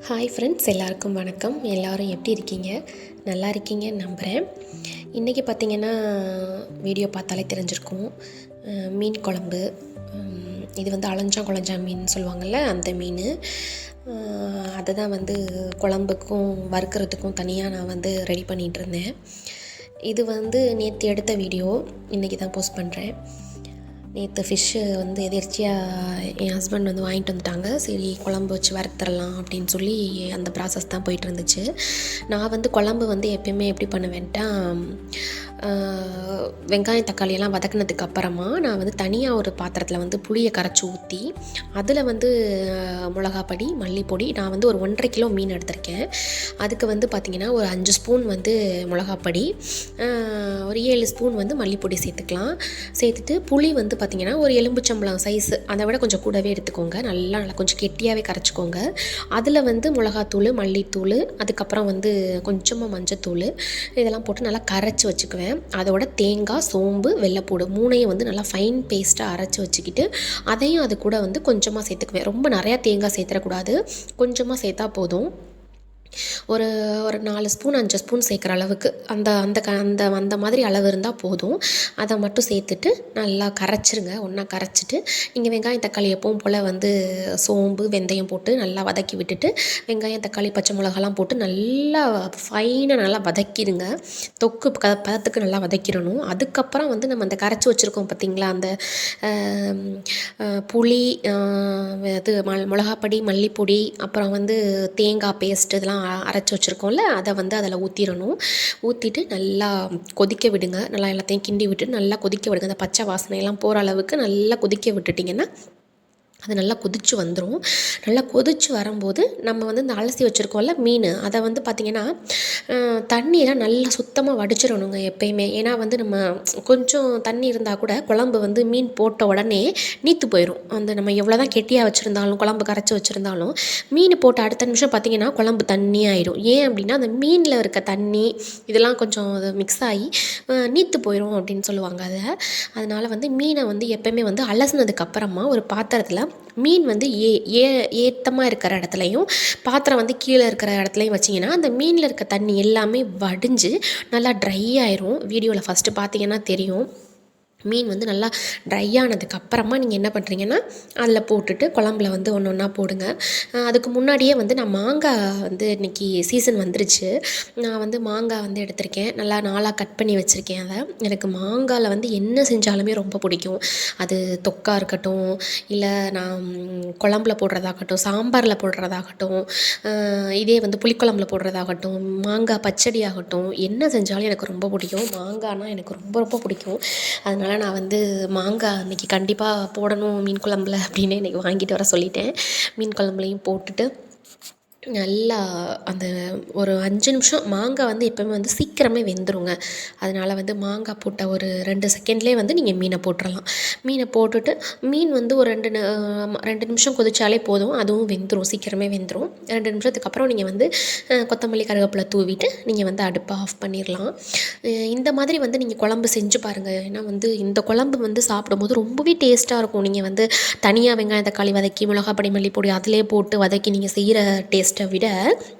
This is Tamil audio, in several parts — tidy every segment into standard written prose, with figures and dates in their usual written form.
ஹாய் ஃப்ரெண்ட்ஸ், எல்லாருக்கும் வணக்கம். எல்லோரும் எப்படி இருக்கீங்க? நல்லா இருக்கீங்கன்னு நம்புகிறேன். இன்றைக்கி பார்த்திங்கன்னா வீடியோ பார்த்தாலே தெரிஞ்சிருக்கும். மீன் குழம்பு. இது வந்து குழஞ்சா மீன் சொல்லுவாங்கள்ல, அந்த மீன். அதை தான் வந்து குழம்புக்கும் வறுக்கிறதுக்கும் தனியாக நான் வந்து ரெடி பண்ணிகிட்ருந்தேன். இது வந்து நேற்று எடுத்த வீடியோ, இன்றைக்கி தான் போஸ்ட் பண்ணுறேன். நேற்று ஃபிஷ்ஷு வந்து எதிர்ச்சியாக என் ஹஸ்பண்ட் வந்து வாங்கிட்டு வந்துட்டாங்க. சரி, குழம்பு வச்சு வறுத்துடலாம் அப்படின்னு சொல்லி அந்த ப்ராசஸ் தான் போயிட்டு இருந்துச்சு. நான் வந்து குழம்பு வந்து எப்பயுமே எப்படி பண்ணுவேன்ட்டா, வெங்காயம் தக்காளியெல்லாம் வதக்கினதுக்கு அப்புறமா நான் வந்து தனியாக ஒரு பாத்திரத்தில் வந்து புளியை கரைச்சி ஊற்றி அதில் வந்து மிளகாப்பொடி, மல்லிப்பொடி, நான் வந்து ஒரு 1.5 கிலோ மீன் எடுத்திருக்கேன். அதுக்கு வந்து பார்த்திங்கன்னா ஒரு 5 ஸ்பூன் வந்து மிளகாப்பொடி, ஒரு 7 ஸ்பூன் வந்து மல்லிப்பொடி சேர்த்துக்கலாம். சேர்த்துட்டு புளி வந்து பார்த்திங்கன்னா ஒரு எலும்புச்சம்பளம் சைஸு, அதை விட கொஞ்சம் கூடவே எடுத்துக்கோங்க. நல்லா கொஞ்சம் கெட்டியாகவே கரைச்சிக்கோங்க. அதில் வந்து மிளகாத்தூள், மல்லித்தூள், அதுக்கப்புறம் வந்து கொஞ்சமாக மஞ்சத்தூள், இதெல்லாம் போட்டு நல்லா கரைச்சி வச்சுக்குவேன். அதோட தேங்காய், சோம்பு, வெள்ளைப்பூடு 3ஐயும் வந்து நல்லா ஃபைன் பேஸ்ட்டாக அரைச்சி வச்சுக்கிட்டு அதையும் அது கூட வந்து கொஞ்சமாக சேர்த்துக்குவேன். ரொம்ப நிறையா தேங்காய் சேர்த்துடக்கூடாது, கொஞ்சமாக சேர்த்தா போதும். ஒரு 4 ஸ்பூன் 5 ஸ்பூன் சேர்க்குற அளவுக்கு அந்த அந்த அந்த அந்த மாதிரி அளவு இருந்தால் போதும். அதை மட்டும் சேர்த்துட்டு நல்லா கரைச்சிருங்க. ஒன்றா கரைச்சிட்டு நீங்கள் வெங்காயம் தக்காளி எப்பவும் போல் வந்து சோம்பு, வெந்தயம் போட்டு நல்லா வதக்கி விட்டுட்டு, வெங்காயம் தக்காளி பச்சை மிளகாலாம் போட்டு நல்லா ஃபைனாக நல்லா வதக்கிடுங்க. தொக்கு பதத்துக்கு நல்லா வதக்கிடணும். அதுக்கப்புறம் வந்து நம்ம அந்த கரைச்சி வச்சுருக்கோம் பார்த்திங்களா, அந்த புளி, இது மிளகாப்பொடி, மல்லிப்பொடி, அப்புறம் வந்து தேங்காய் பேஸ்ட், இதெல்லாம் அரைச்சி வச்சுருக்கோம்ல, அதை வந்து அதில் ஊற்றிடணும். ஊற்றிட்டு நல்லா கொதிக்க விடுங்க. நல்லா எல்லாத்தையும் கிண்டி விட்டு நல்லா கொதிக்க விடுங்க. அந்த பச்சை வாசனையெல்லாம் போகிற அளவுக்கு நல்லா கொதிக்க விட்டுட்டிங்கன்னா அது நல்லா கொதித்து வந்துடும். நல்லா கொதித்து வரும்போது நம்ம வந்து இந்த அலசி வச்சுருக்கோம்ல மீன், அதை வந்து பார்த்திங்கன்னா தண்ணியெலாம் நல்லா சுத்தமாக வடிச்சிடணுங்க எப்பயுமே. ஏன்னா வந்து நம்ம கொஞ்சம் தண்ணி இருந்தால் கூட குழம்பு வந்து மீன் போட்ட உடனே நீத்து போயிடும். அந்த நம்ம எவ்வளோ தான் கெட்டியாக வச்சுருந்தாலும், குழம்பு கரைச்சி வச்சுருந்தாலும், மீன் போட்ட அடுத்த நிமிஷம் பார்த்திங்கன்னா குழம்பு தண்ணியாகிடும். ஏன் அப்படின்னா அந்த மீனில் இருக்க தண்ணி இதெல்லாம் கொஞ்சம் மிக்ஸ் ஆகி நீத்து போயிடும் அப்படின்னு சொல்லுவாங்க. அதனால் வந்து மீனை வந்து எப்பயுமே வந்து அலசினதுக்கப்புறமா ஒரு பாத்திரத்தில் மீன் வந்து ஏத்தமாக இருக்கிற இடத்துலையும், பாத்திரம் வந்து கீழே இருக்கிற இடத்துலையும் வச்சிங்கன்னா அந்த மீனில் இருக்க தண்ணி எல்லாமே வடிஞ்சு நல்லா ட்ரை ஆயிரும். வீடியோவில் ஃபஸ்ட்டு பார்த்திங்கன்னா தெரியும். மீன் வந்து நல்லா ட்ரை ஆனதுக்கப்புறமா நீங்கள் என்ன பண்ணுறீங்கன்னா அதில் போட்டுட்டு குழம்புல வந்து ஒன்று ஒன்றா போடுங்க. அதுக்கு முன்னாடியே வந்து நான் மாங்காய் வந்து இன்றைக்கி சீசன் வந்துருச்சு. நான் வந்து மாங்காய் வந்து எடுத்திருக்கேன். நல்லா நாளாக கட் பண்ணி வச்சுருக்கேன். அதை எனக்கு மாங்காயில் வந்து என்ன செஞ்சாலுமே ரொம்ப பிடிக்கும். அது தொக்கா இருக்கட்டும், இல்லை நான் குழம்புல போடுறதாகட்டும், சாம்பாரில் போடுறதாகட்டும், இதே வந்து புளிக்குழம்புல போடுறதாகட்டும், மாங்காய் பச்சடி ஆகட்டும், என்ன செஞ்சாலும் எனக்கு ரொம்ப பிடிக்கும். மாங்காய்னால் எனக்கு ரொம்ப ரொம்ப பிடிக்கும். அதனால் நான் வந்து மாங்காய் இன்றைக்கி கண்டிப்பாக போடணும் மீன் குழம்புல அப்படின்னு இன்றைக்கி வாங்கிட்டு வர சொல்லிட்டேன். மீன் குழம்புலையும் போட்டுட்டு நல்லா அந்த ஒரு 5 நிமிஷம், மாங்காய் வந்து எப்போவுமே வந்து சீக்கிரமே வெந்துருங்க. அதனால் வந்து மாங்காய் போட்ட ஒரு 2 செகண்ட்லேயே வந்து நீங்கள் மீனை போட்டுடலாம். மீனை போட்டுட்டு மீன் வந்து ஒரு 2 நிமிஷம் கொதிச்சாலே போதும், அதுவும் வெந்துடும், சீக்கிரமே வெந்துடும். 2 நிமிஷத்துக்கு அப்புறம் நீங்கள் வந்து கொத்தமல்லி, கருவேப்பிலை தூவிட்டு நீங்கள் வந்து அடுப்பை ஆஃப் பண்ணிடலாம். இந்த மாதிரி வந்து நீங்கள் குழம்பு செஞ்சு பாருங்கள். ஏன்னா வந்து இந்த குழம்பு வந்து சாப்பிடும்போது ரொம்பவே டேஸ்ட்டாக இருக்கும். நீங்கள் வந்து தனியாக வெங்காயம் தக்காளி வதக்கி மிளகாப்பொடி, மல்லிப்பொடி அதிலே போட்டு வதக்கி நீங்கள் செய்கிற டேஸ்ட்டை விட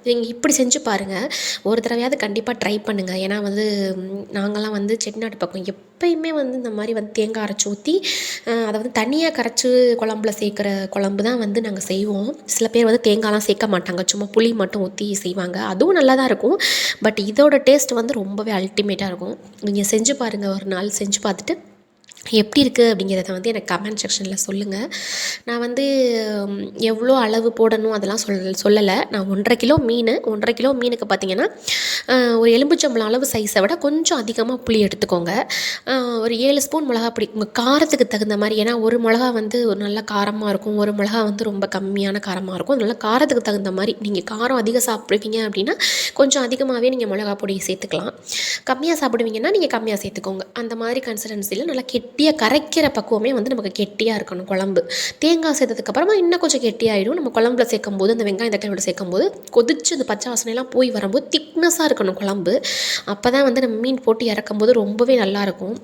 நீங்கள் இப்படி செஞ்சு பாருங்கள். ஒரு தடவையாவது கண்டிப்பாக ட்ரை பண்ணுங்கள். ஏன்னா வந்து நாங்கள்லாம் வந்து செட்டிநாட்டு பக்கம் எப்பயுமே வந்து இந்த மாதிரி வந்து தேங்காய் அரைச்சி ஊற்றி அதை வந்து தனியாக கரைச்சி குழம்புல சேர்க்குற குழம்பு தான் வந்து நாங்கள் செய்வோம். சில பேர் வந்து தேங்காய்லாம் சேர்க்க மாட்டாங்க, சும்மா புளி மட்டும் ஊற்றி செய்வாங்க. அதுவும் நல்லா தான் இருக்கும். பட் இதோட டேஸ்ட் வந்து ரொம்பவே அல்டிமேட்டாக இருக்கும். நீங்கள் செஞ்சு பாருங்கள். ஒரு நாள் செஞ்சு பார்த்துட்டு எப்படி இருக்குது அப்படிங்கிறத வந்து எனக்கு கமெண்ட் செக்ஷனில் சொல்லுங்கள். நான் வந்து எவ்வளோ அளவு போடணும் அதெல்லாம் சொல்லலை. நான் 1.5 கிலோ மீன், 1.5 கிலோ மீனுக்கு பார்த்திங்கன்னா ஒரு எலும்புச்சம்பளம் அளவு சைஸை விட கொஞ்சம் அதிகமாக புளி எடுத்துக்கோங்க. ஒரு 7 ஸ்பூன் மிளகாப்பொடி உங்கள் காரத்துக்கு தகுந்த மாதிரி. ஏன்னா ஒரு மிளகா வந்து ஒரு நல்ல காரமாக இருக்கும், ஒரு மிளகா வந்து ரொம்ப கம்மியான காரமாக இருக்கும். அதனால காரத்துக்கு தகுந்த மாதிரி நீங்கள் காரம் அதிகம் சாப்பிடுவீங்க அப்படின்னா கொஞ்சம் அதிகமாகவே நீங்கள் மிளகா பொடி சேர்த்துக்கலாம். கம்மியாக சாப்பிடுவீங்கன்னா நீங்கள் கம்மியாக சேர்த்துக்கோங்க. அந்த மாதிரி கன்சிஸ்டன்சியில் நல்லா கெட்டியாக கரைக்கிற பக்குவமே வந்து நமக்கு கெட்டியாக இருக்கணும் குழம்பு. தேங்காய் சேர்த்ததுக்கப்புறமா இன்னும் கொஞ்சம் கெட்டியாகிடும். நம்ம குழம்புல சேர்க்கும்போது அந்த வெங்காயம் தக்காளியோட சேர்க்கும்போது கொதிச்சு அந்த பச்சை வாசனைலாம் போய் வரும்போது திக்னஸாக இருக்கணும் குழம்பு. அப்போ தான் வந்து நம்ம மீன் போட்டு இறக்கும்போது ரொம்பவே நல்லாயிருக்கும்.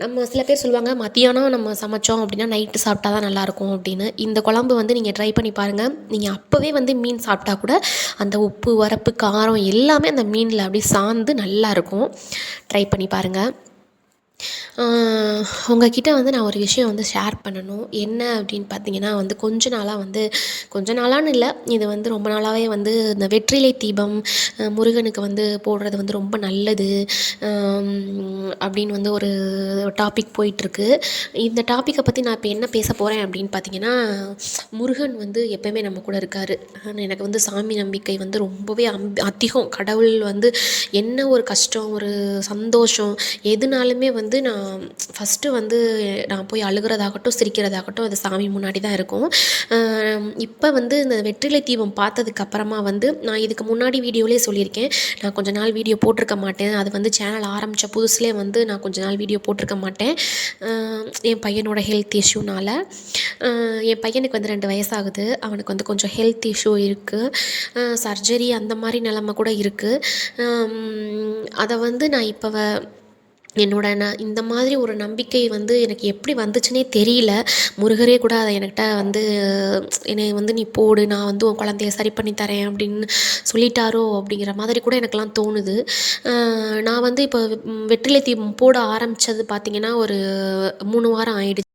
நம்ம சில பேர் சொல்லுவாங்க மத்தியானம் நம்ம சமைச்சோம் அப்படின்னா நைட்டு சாப்பிட்டா தான் நல்லாயிருக்கும் அப்படின்னு. இந்த குழம்பு வந்து நீங்கள் ட்ரை பண்ணி பாருங்கள். நீங்கள் அப்போவே வந்து மீன் சாப்பிட்டா கூட அந்த உப்பு உரப்பு காரம் எல்லாமே அந்த மீனில் அப்படியே சார்ந்து நல்லாயிருக்கும். ட்ரை பண்ணி பாருங்கள். உங்கள்கிட்ட வந்து நான் ஒரு விஷயம் வந்து ஷேர் பண்ணணும். என்ன அப்படின்னு பார்த்தீங்கன்னா வந்து கொஞ்ச நாளான்னு இல்லை, இது வந்து ரொம்ப நாளாகவே வந்து இந்த வெற்றிலை தீபம் முருகனுக்கு வந்து போடுறது வந்து ரொம்ப நல்லது அப்படின்னு வந்து ஒரு டாபிக் போயிட்டுருக்கு. இந்த டாப்பிக்கை பற்றி நான் இப்போ என்ன பேச போகிறேன் அப்படின்னு பார்த்தீங்கன்னா, முருகன் வந்து எப்போயுமே நம்ம கூட இருக்கார். எனக்கு வந்து சாமி நம்பிக்கை வந்து ரொம்பவே அதிகம். கடவுள் வந்து என்ன ஒரு கஷ்டம், ஒரு சந்தோஷம் எதுனாலுமே வந்து நான் ஃபஸ்ட்டு வந்து நான் போய் அழுகிறதாகட்டும் சிரிக்கிறதாகட்டும் அது சாமி முன்னாடி தான் இருக்கும். இப்போ வந்து இந்த வெற்றிலை தீபம் பார்த்ததுக்கப்புறமா வந்து நான் இதுக்கு முன்னாடி வீடியோவிலே சொல்லியிருக்கேன், நான் கொஞ்ச நாள் வீடியோ போட்டிருக்க மாட்டேன். அது வந்து சேனல் ஆரம்பித்த புதுசுலேயே வந்து நான் கொஞ்ச நாள் வீடியோ போட்டிருக்க மாட்டேன். என் பையனோட ஹெல்த் இஷ்யூனால். என் பையனுக்கு வந்து 2 வயசாகுது. அவனுக்கு வந்து கொஞ்சம் ஹெல்த் இஷ்யூ இருக்குது. சர்ஜரி அந்த மாதிரி நிலமை கூட இருக்குது. அதை வந்து நான் இப்போ நான் இந்த மாதிரி ஒரு நம்பிக்கை வந்து எனக்கு எப்படி வந்துச்சுன்னே தெரியல. முருகரே கூட அதை என்கிட்ட வந்து என்னை வந்து நீ போடு, நான் வந்து உன் குழந்தைய சரி பண்ணி தரேன் அப்படின்னு சொல்லிட்டாரோ அப்படிங்கிற மாதிரி கூட எனக்கெலாம் தோணுது. நான் வந்து இப்போ வெற்றிலை தீபம் போட ஆரம்பித்தது பார்த்திங்கன்னா ஒரு 3 வாரம் ஆயிடுச்சு.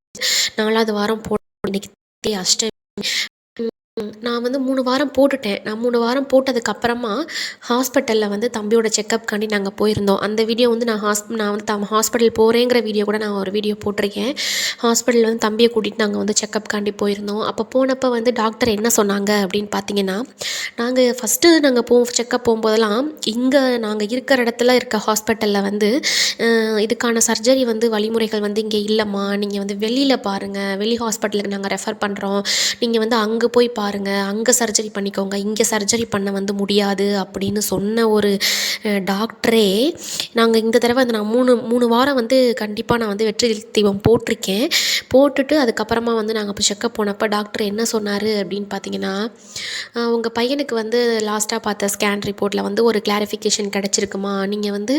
4வது வாரம் இன்னைக்கு அஷ்டமி. நான் வந்து 3 வாரம் போட்டுட்டேன். நான் 3 வாரம் போட்டதுக்கப்புறமா ஹாஸ்பிட்டலில் வந்து தம்பியோட செக்கப்காண்டி நாங்கள் போயிருந்தோம். அந்த வீடியோ வந்து நான் வந்து ஹாஸ்பிட்டல் போகிறேங்கிற வீடியோ கூட நான் ஒரு வீடியோ போட்டிருக்கேன். ஹாஸ்பிட்டலில் வந்து தம்பியை கூட்டிகிட்டு நாங்கள் வந்து செக்கப்காண்டி போயிருந்தோம். அப்போ போனப்போ வந்து டாக்டர் என்ன சொன்னாங்க அப்படின்னு பார்த்தீங்கன்னா, நாங்கள் ஃபஸ்ட்டு செக்கப் போகும்போதெல்லாம் நாங்கள் இருக்கிற இடத்துல இருக்க ஹாஸ்பிட்டலில் வந்து இதுக்கான சர்ஜரி வந்து வழிமுறைகள் வந்து இங்கே இல்லைம்மா, நீங்கள் வந்து வெளியில் பாருங்கள், வெளி ஹாஸ்பிட்டலுக்கு நாங்கள் ரெஃபர் பண்ணுறோம், நீங்கள் வந்து அங்கே போய் பாருங்கள், அங்கே சர்ஜரி பண்ணிக்கோங்க, இங்கே சர்ஜரி பண்ண வந்து முடியாது அப்படின்னு சொன்ன ஒரு டாக்டரே நாங்கள் இந்த தடவை வந்து நான் 3 வாரம் வந்து கண்டிப்பாக நான் வந்து வெற்றிலை தீபம் போட்டிருக்கேன். போட்டுட்டு அதுக்கப்புறமா வந்து நாங்கள் இப்போ செக்கப் போனப்போ டாக்டர் என்ன சொன்னார் அப்படின்னு பார்த்தீங்கன்னா, உங்கள் பையனுக்கு வந்து லாஸ்ட்டாக பார்த்த ஸ்கேன் ரிப்போர்ட்டில் வந்து ஒரு கிளாரிஃபிகேஷன் கிடச்சிருக்குமா, நீங்கள் வந்து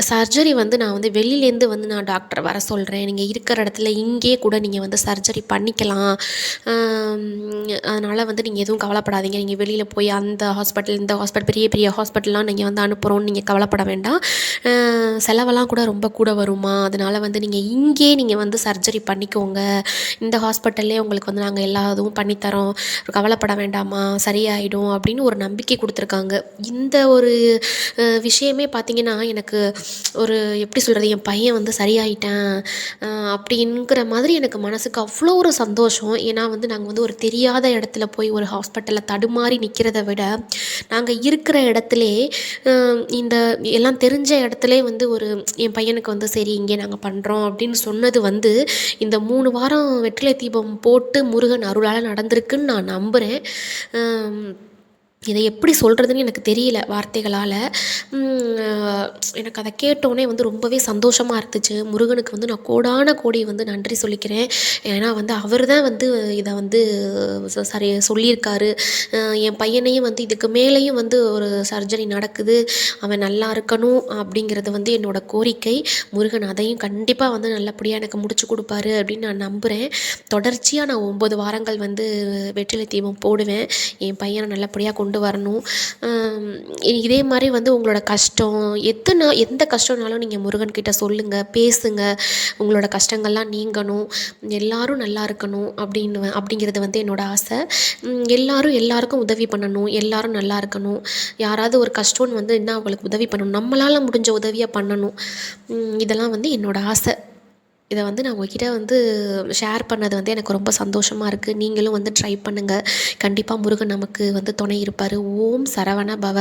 சர்ஜரி வந்து நான் வந்து வெளியிலேருந்து வந்து நான் டாக்டரை வர சொல்கிறேன், நீங்கள் இருக்கிற இடத்துல இங்கேயே கூட நீங்கள் வந்து சர்ஜரி பண்ணிக்கலாம், அதனால் வந்து நீங்கள் எதுவும் கவலைப்படாதீங்க, நீங்கள் வெளியில் போய் அந்த ஹாஸ்பிட்டல் இந்த ஹாஸ்பிட்டல் பெரிய பெரிய ஹாஸ்பிட்டல்லாம் நீங்கள் வந்து அனுப்புகிறோன்னு நீங்கள் கவலைப்பட வேண்டாம், செலவெல்லாம் கூட ரொம்ப கூட வருமா, அதனால் வந்து நீங்கள் இங்கேயே நீங்கள் வந்து சர்ஜரி பண்ணிக்கோங்க, இந்த ஹாஸ்பிட்டல்லே உங்களுக்கு வந்து நாங்கள் எல்லா இதுவும் பண்ணித்தரோம், கவலைப்பட வேண்டாமா, சரியாயிடும் அப்படின்னு ஒரு நம்பிக்கை கொடுத்துருக்காங்க. இந்த ஒரு விஷயமே பார்த்திங்கன்னா எனக்கு ஒரு எப்படி சொல்கிறது, என் பையன் வந்து சரியாயிட்டேன் அப்படிங்கிற மாதிரி எனக்கு மனசுக்கு அவ்வளோ ஒரு சந்தோஷம். ஏன்னா வந்து நாங்கள் வந்து ஒரு தெரியாத இடத்துல போய் ஒரு ஹாஸ்பிட்டலில் தடுமாறி நிற்கிறத விட நாங்கள் இருக்கிற இடத்துல இந்த எல்லாம் தெரிஞ்ச இடத்துல வந்து என் பையனுக்கு வந்து சரி இங்கே நாங்கள் பண்ணுறோம் அப்படின்னு சொன்னது வந்து இந்த 3 வாரம் வெற்றிலை தீபம் போட்டு முருகன் அருளால் நடந்திருக்குன்னு நான் நம்புகிறேன். இதை எப்படி சொல்கிறதுன்னு எனக்கு தெரியல வார்த்தைகளால். எனக்கு அதை கேட்டோன்னே வந்து ரொம்பவே சந்தோஷமாக இருந்துச்சு. முருகனுக்கு வந்து நான் கோடான கோடி வந்து நன்றி சொல்லிக்கிறேன். ஏன்னா வந்து அவர் தான் வந்து இதை வந்து சரி சொல்லியிருக்காரு. என் பையனையும் வந்து இதுக்கு மேலேயும் வந்து ஒரு சர்ஜரி நடக்குது, அவன் நல்லா இருக்கணும் அப்படிங்கிறது வந்து என்னோடய கோரிக்கை. முருகன் அதையும் கண்டிப்பாக வந்து நல்லபடியாக எனக்கு முடிச்சு கொடுப்பாரு அப்படின்னு நான் நம்புகிறேன். தொடர்ச்சியாக நான் 9 வாரங்கள் வந்து வெற்றிலை தீபம் போடுவேன். என் பையனை நல்லபடியாக கொண்டு வரணும். இதே மாதிரி வந்து உங்களோட கஷ்டம் எந்த கஷ்டம்னாலும் நீங்கள் முருகன்கிட்ட சொல்லுங்கள், பேசுங்க. உங்களோட கஷ்டங்கள்லாம் நீங்கணும், எல்லாரும் நல்லா இருக்கணும் அப்படிங்கிறது வந்து என்னோடய ஆசை. எல்லாருக்கும் உதவி பண்ணணும், எல்லாரும் நல்லா இருக்கணும். யாராவது ஒரு கஷ்டம்னு வந்து என்ன அவங்களுக்கு உதவி பண்ணணும், நம்மளால் முடிஞ்ச உதவியை பண்ணணும். இதெல்லாம் வந்து என்னோடய ஆசை. இதை வந்து நான் உங்ககிட்ட வந்து ஷேர் பண்ணது வந்து எனக்கு ரொம்ப சந்தோஷமாக இருக்குது. நீங்களும் வந்து ட்ரை பண்ணுங்கள். கண்டிப்பாக முருகன் நமக்கு வந்து துணை இருப்பார். ஓம் சரவண பவ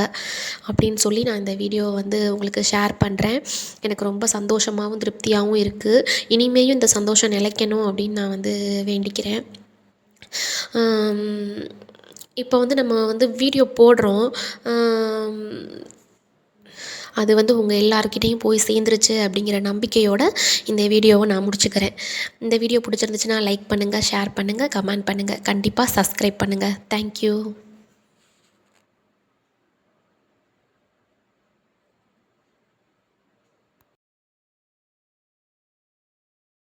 அப்படின்னு சொல்லி நான் இந்த வீடியோவை வந்து உங்களுக்கு ஷேர் பண்ணுறேன். எனக்கு ரொம்ப சந்தோஷமாகவும் திருப்தியாகவும் இருக்குது. இனிமேலும் இந்த சந்தோஷம் நிலைக்கணும் அப்படின்னு நான் வந்து வேண்டிக்கிறேன். இப்போ வந்து நம்ம வந்து வீடியோ போடுறோம். அது வந்து உங்கள் எல்லாருக்கிட்டேயும் போய் சேர்ந்துருச்சு அப்படிங்கிற நம்பிக்கையோடு இந்த வீடியோவை நான் முடிச்சுக்கிறேன். இந்த வீடியோ பிடிச்சிருந்துச்சுன்னா லைக் பண்ணுங்கள், ஷேர் பண்ணுங்கள், கமெண்ட் பண்ணுங்கள். கண்டிப்பாக சப்ஸ்கிரைப் பண்ணுங்கள். தேங்க்யூ.